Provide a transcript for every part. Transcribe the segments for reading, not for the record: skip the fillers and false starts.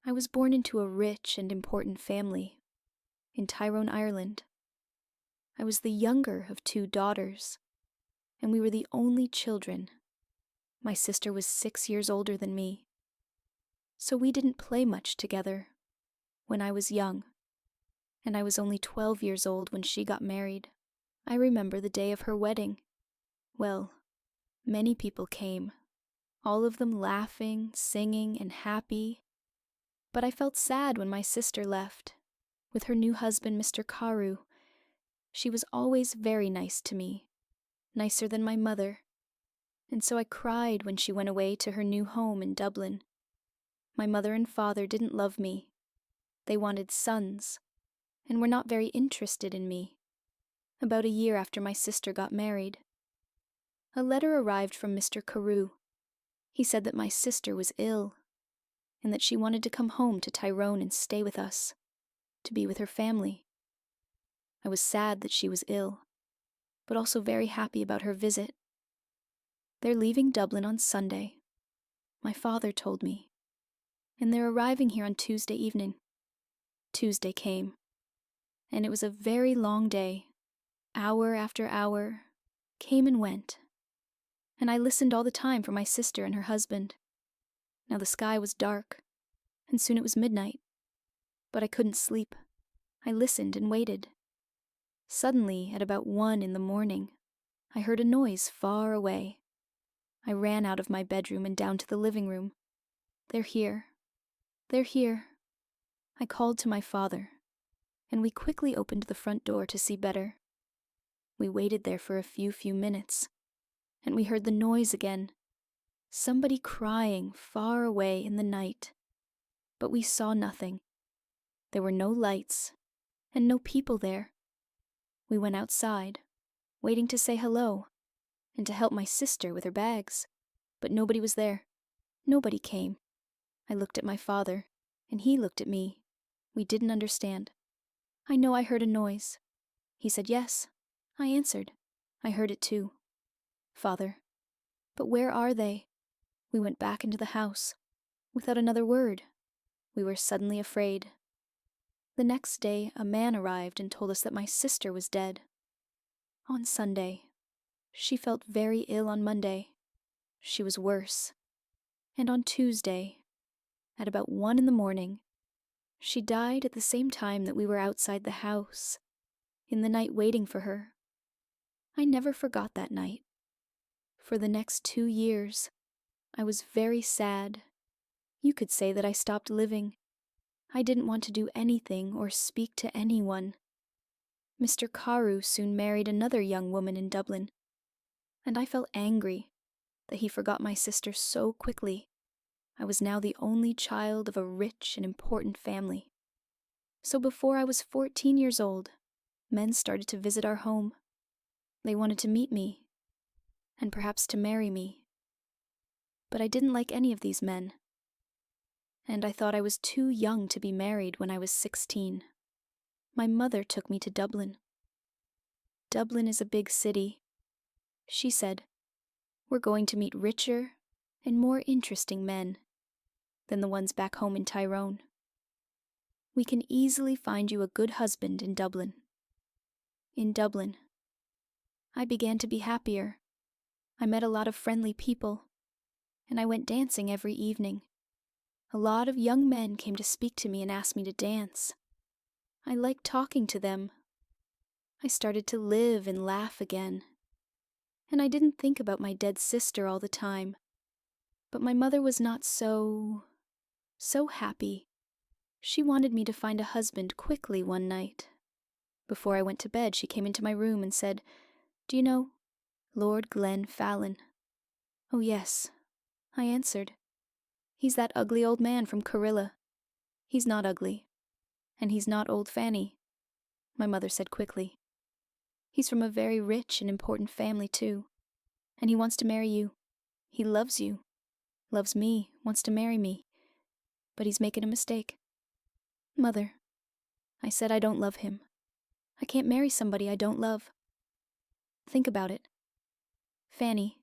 I was born into a rich and important family in Tyrone, Ireland. I was the younger of 2 daughters, and we were the only children. My sister was 6 years older than me, so we didn't play much together when I was young, and I was only 12 years old when she got married. I remember the day of her wedding. Well, many people came, all of them laughing, singing, and happy. But I felt sad when my sister left, with her new husband, Mr. Carew. She was always very nice to me, nicer than my mother, and so I cried when she went away to her new home in Dublin. My mother and father didn't love me. They wanted sons, and were not very interested in me. About a year after my sister got married, a letter arrived from Mr. Carew. He said that my sister was ill, and that she wanted to come home to Tyrone and stay with us, to be with her family. I was sad that she was ill, but also very happy about her visit. They're leaving Dublin on Sunday, my father told me, and they're arriving here on Tuesday evening. Tuesday came, and it was a very long day. Hour after hour came and went, and I listened all the time for my sister and her husband. Now the sky was dark, and soon it was midnight, but I couldn't sleep. I listened and waited. Suddenly, at about 1 in the morning, I heard a noise far away. I ran out of my bedroom and down to the living room. They're here. They're here. I called to my father, and we quickly opened the front door to see better. We waited there for a few minutes, and we heard the noise again. Somebody crying far away in the night. But we saw nothing. There were no lights, and no people there. We went outside, waiting to say hello, and to help my sister with her bags. But nobody was there. Nobody came. I looked at my father, and he looked at me. We didn't understand. I know I heard a noise. He said yes. I answered. I heard it too. Father, but where are they? We went back into the house, without another word. We were suddenly afraid. The next day, a man arrived and told us that my sister was dead. On Sunday. She felt very ill on Monday. She was worse. And on Tuesday, at about 1 in the morning, she died at the same time that we were outside the house, in the night waiting for her. I never forgot that night. For the next 2 years, I was very sad. You could say that I stopped living. I didn't want to do anything or speak to anyone. Mr. Carew soon married another young woman in Dublin, and I felt angry that he forgot my sister so quickly. I was now the only child of a rich and important family. So before I was 14 years old, men started to visit our home. They wanted to meet me, and perhaps to marry me. But I didn't like any of these men, and I thought I was too young to be married when I was 16. My mother took me to Dublin. Dublin is a big city. She said, "We're going to meet richer and more interesting men than the ones back home in Tyrone. We can easily find you a good husband in Dublin." In Dublin, I began to be happier. I met a lot of friendly people, and I went dancing every evening. A lot of young men came to speak to me and ask me to dance. I liked talking to them. I started to live and laugh again. And I didn't think about my dead sister all the time. But my mother was not so happy. She wanted me to find a husband quickly one night. Before I went to bed, she came into my room and said, "Do you know Lord Glen Fallon?" "Oh yes," I answered. "He's that ugly old man from Carilla." "He's not ugly. And he's not old Fanny," my mother said quickly. "He's from a very rich and important family too, and he wants to marry you. He loves you, loves me, wants to marry me, but he's making a mistake." "Mother," I said, "I don't love him. I can't marry somebody I don't love." "Think about it." "Fanny,"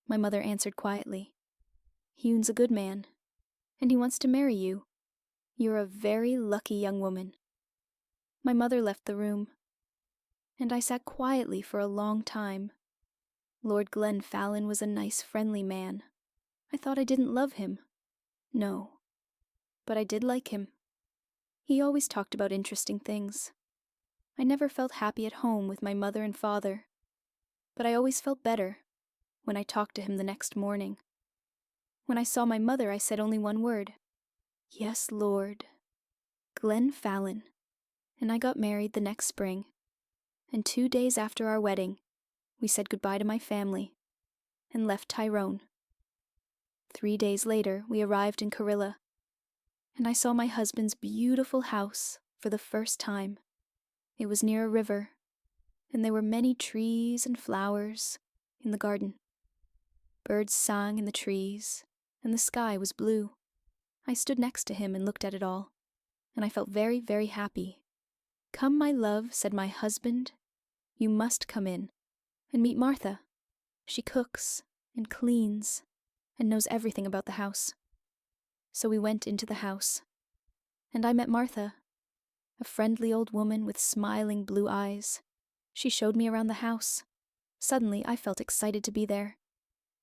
my mother answered quietly, "Hugh's a good man, and he wants to marry you. You're a very lucky young woman." My mother left the room, and I sat quietly for a long time. Lord Glenfallen was a nice, friendly man. I thought I didn't love him. No, but I did like him. He always talked about interesting things. I never felt happy at home with my mother and father, but I always felt better when I talked to him the next morning. When I saw my mother, I said only one word: "Yes, Lord Glenfallen," and I got married the next spring. And 2 days after our wedding, we said goodbye to my family and left Tyrone. 3 days later, we arrived in Carilla, and I saw my husband's beautiful house for the first time. It was near a river, and there were many trees and flowers in the garden. Birds sang in the trees, and the sky was blue. I stood next to him and looked at it all, and I felt very, very happy. "Come, my love," said my husband. "You must come in and meet Martha. She cooks and cleans and knows everything about the house." So we went into the house, and I met Martha, a friendly old woman with smiling blue eyes. She showed me around the house. Suddenly, I felt excited to be there.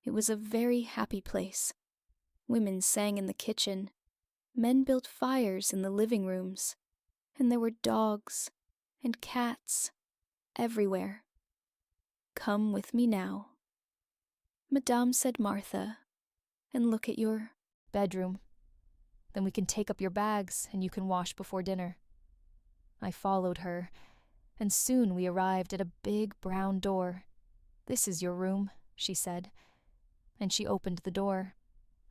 It was a very happy place. Women sang in the kitchen. Men built fires in the living rooms. And there were dogs and cats everywhere. "Come with me now," Madame said, "Martha, and look at your bedroom. Then we can take up your bags and you can wash before dinner." I followed her, and soon we arrived at a big brown door. "This is your room," she said, and she opened the door.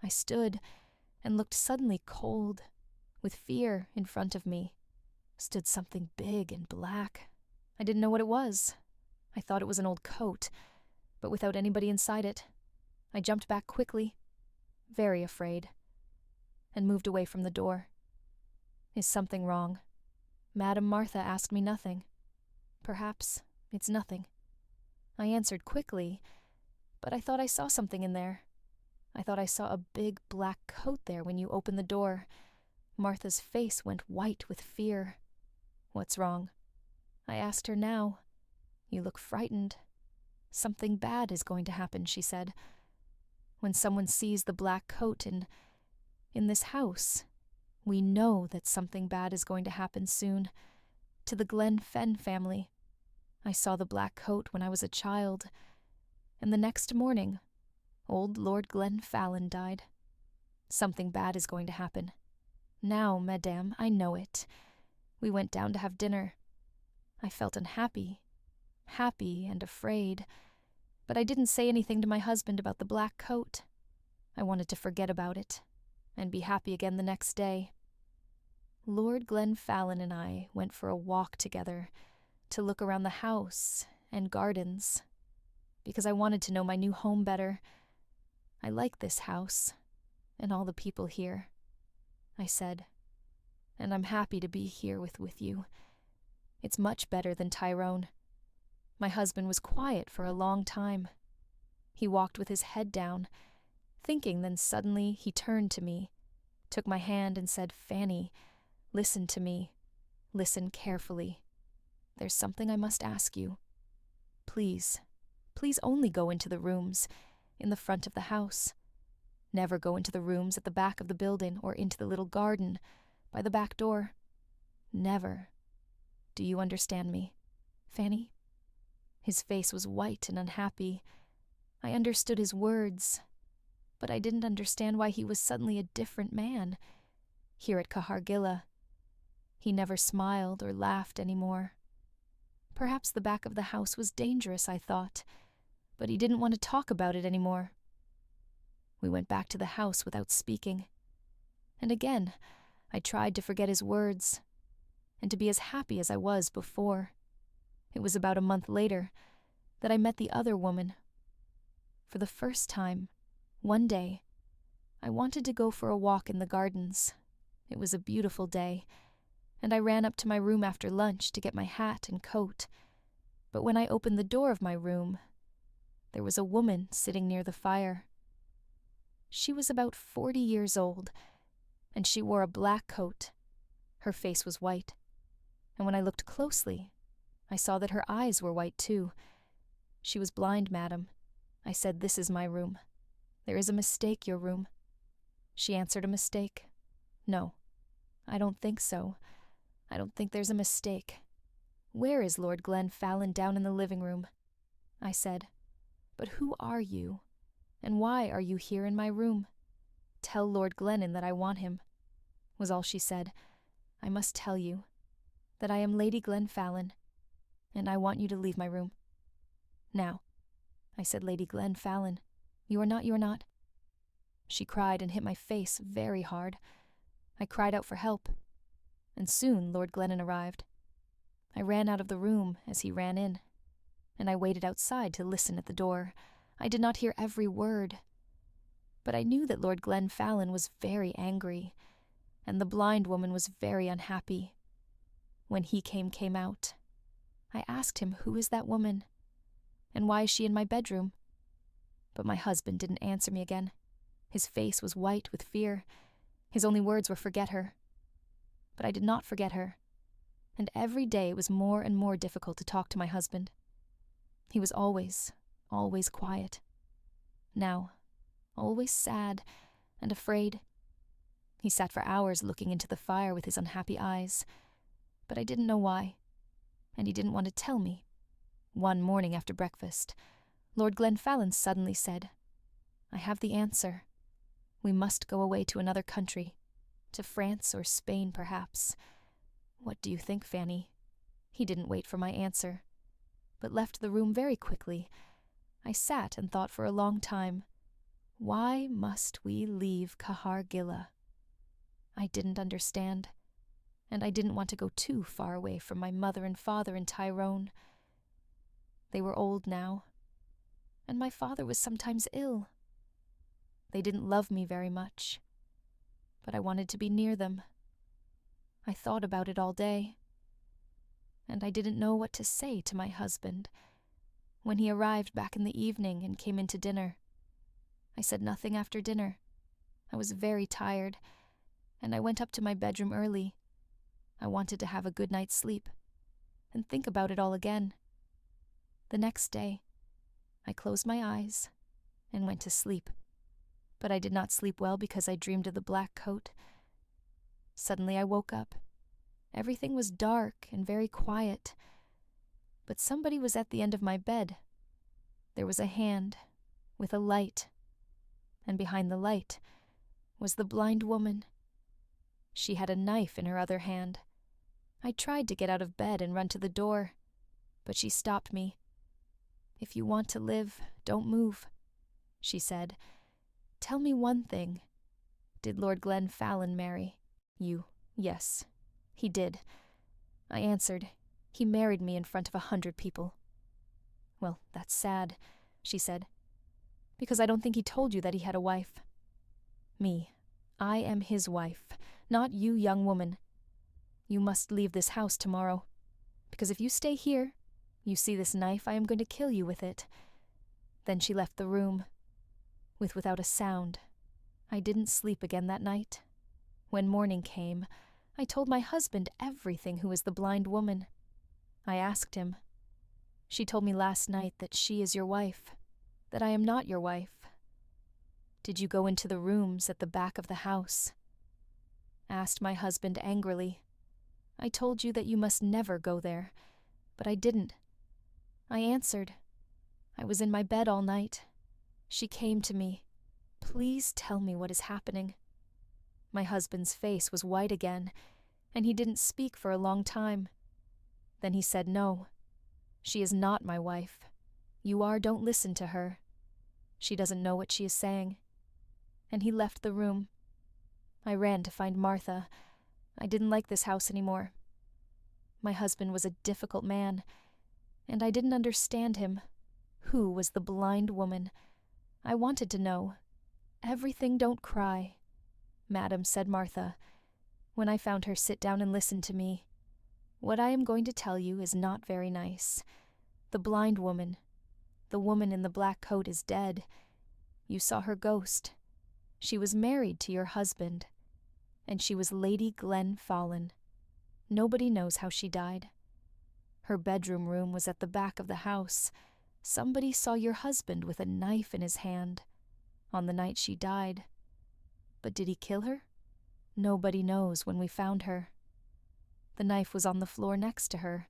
I stood and looked suddenly cold. With fear in front of me stood something big and black. I didn't know what it was. I thought it was an old coat, but without anybody inside it. I jumped back quickly, very afraid, and moved away from the door. Is something wrong? Madame Martha asked me nothing. Perhaps it's nothing. I answered quickly, but I thought I saw something in there. I thought I saw a big black coat there when you opened the door. Martha's face went white with fear. "What's wrong?" I asked her now. "You look frightened." "Something bad is going to happen," she said. "When someone sees the black coat in this house, we know that something bad is going to happen soon. To the Glenfallen family. I saw the black coat when I was a child, and the next morning, old Lord Glenfallen died. Something bad is going to happen. Now, madame, I know it." We went down to have dinner. I felt unhappy, happy and afraid, but I didn't say anything to my husband about the black coat. I wanted to forget about it and be happy again the next day. Lord Glenfallen and I went for a walk together to look around the house and gardens, because I wanted to know my new home better. "I like this house and all the people here," I said, "and I'm happy to be here with you. It's much better than Tyrone." My husband was quiet for a long time. He walked with his head down, thinking, then suddenly he turned to me, took my hand and said, "Fanny, listen to me. Listen carefully. There's something I must ask you. Please, please only go into the rooms in the front of the house. Never go into the rooms at the back of the building or into the little garden by the back door. Never. Do you understand me, Fanny?" His face was white and unhappy. I understood his words, but I didn't understand why he was suddenly a different man. Here at Cahargilla, he never smiled or laughed anymore. Perhaps the back of the house was dangerous, I thought, but he didn't want to talk about it anymore. We went back to the house without speaking, and again I tried to forget his words and to be as happy as I was before. It was about a month later that I met the other woman. For the first time, one day, I wanted to go for a walk in the gardens. It was a beautiful day, and I ran up to my room after lunch to get my hat and coat. But when I opened the door of my room, there was a woman sitting near the fire. She was about 40 years old, and she wore a black coat. Her face was white, and when I looked closely, I saw that her eyes were white too. She was blind, madam. I said, "This is my room." "There is a mistake, your room." She answered, "A mistake? No, I don't think so. I don't think there's a mistake. Where is Lord Glenfallen? Down in the living room." I said, "But who are you, and why are you here in my room?" "Tell Lord Glennon that I want him," was all she said. "I must tell you that I am Lady Glenfallen, and I want you to leave my room." "Now," I said, "Lady Glenfallen, you are not." She cried and hit my face very hard. I cried out for help, and soon Lord Glennon arrived. I ran out of the room as he ran in, and I waited outside to listen at the door. I did not hear every word, but I knew that Lord Glenfallen was very angry, and the blind woman was very unhappy. When he came out, I asked him, "Who is that woman? And why is she in my bedroom?" But my husband didn't answer me again. His face was white with fear. His only words were, "Forget her." But I did not forget her, and every day it was more and more difficult to talk to my husband. He was always quiet. Now, always sad and afraid. He sat for hours looking into the fire with his unhappy eyes, but I didn't know why, and he didn't want to tell me. One morning after breakfast, Lord Glenfallen suddenly said, "I have the answer. We must go away to another country, to France or Spain perhaps. What do you think, Fanny?" He didn't wait for my answer, but left the room very quickly. I sat and thought for a long time. Why must we leave Cahergilla? I didn't understand, and I didn't want to go too far away from my mother and father in Tyrone. They were old now, and my father was sometimes ill. They didn't love me very much, but I wanted to be near them. I thought about it all day, and I didn't know what to say to my husband. When he arrived back in the evening and came in to dinner, I said nothing after dinner. I was very tired, and I went up to my bedroom early. I wanted to have a good night's sleep and think about it all again. The next day, I closed my eyes and went to sleep. But I did not sleep well because I dreamed of the black coat. Suddenly I woke up. Everything was dark and very quiet, but somebody was at the end of my bed. There was a hand with a light, and behind the light was the blind woman. She had a knife in her other hand. I tried to get out of bed and run to the door, but she stopped me. "If you want to live, don't move," she said. "Tell me one thing. Did Lord Glenfallen marry you?" "Yes, he did." I answered. "He married me in front of 100 people." "Well, that's sad," she said, "because I don't think he told you that he had a wife." I am his wife, not you, young woman. You must leave this house tomorrow, because if you stay here, you see this knife, I am going to kill you with it." Then she left the room, without a sound. I didn't sleep again that night. When morning came, I told my husband everything who was the blind woman. I asked him. "She told me last night that she is your wife, that I am not your wife. Did you go into the rooms at the back of the house?" Asked my husband angrily. "I told you that you must never go there, but I didn't." I answered. "I was in my bed all night. She came to me. Please tell me what is happening." My husband's face was white again, and he didn't speak for a long time. Then he said, "No, she is not my wife. Don't listen to her. She doesn't know what she is saying." And he left the room. I ran to find Martha. I didn't like this house anymore. My husband was a difficult man, and I didn't understand him. Who was the blind woman? I wanted to know. "Everything, don't cry." "Madam," said Martha, when I found her sit down and listen to me, "what I am going to tell you is not very nice. The blind woman, the woman in the black coat, is dead. You saw her ghost. She was married to your husband, and she was Lady Glen Fallon. Nobody knows how she died. Her bedroom room was at the back of the house. Somebody saw your husband with a knife in his hand on the night she died. But did he kill her? Nobody knows when we found her. The knife was on the floor next to her,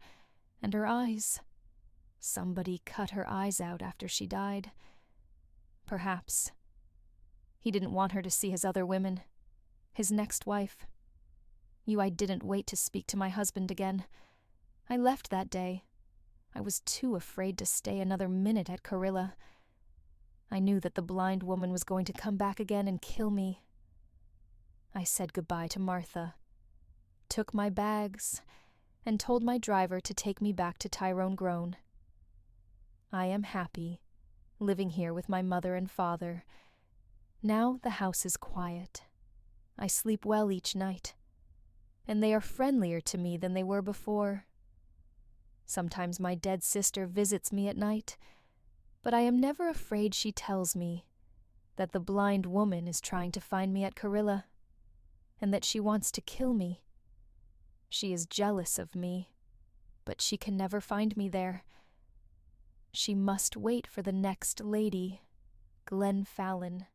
and her eyes. Somebody cut her eyes out after she died. Perhaps. He didn't want her to see his other women. His next wife. I didn't wait to speak to my husband again. I left that day. I was too afraid to stay another minute at Carilla. I knew that the blind woman was going to come back again and kill me. I said goodbye to Martha, took my bags, and told my driver to take me back to Tyrone Groan. I am happy, living here with my mother and father. Now the house is quiet. I sleep well each night, and they are friendlier to me than they were before. Sometimes my dead sister visits me at night, but I am never afraid she tells me that the blind woman is trying to find me at Carilla, and that she wants to kill me. She is jealous of me, but she can never find me there. She must wait for the next lady, Glen Fallon.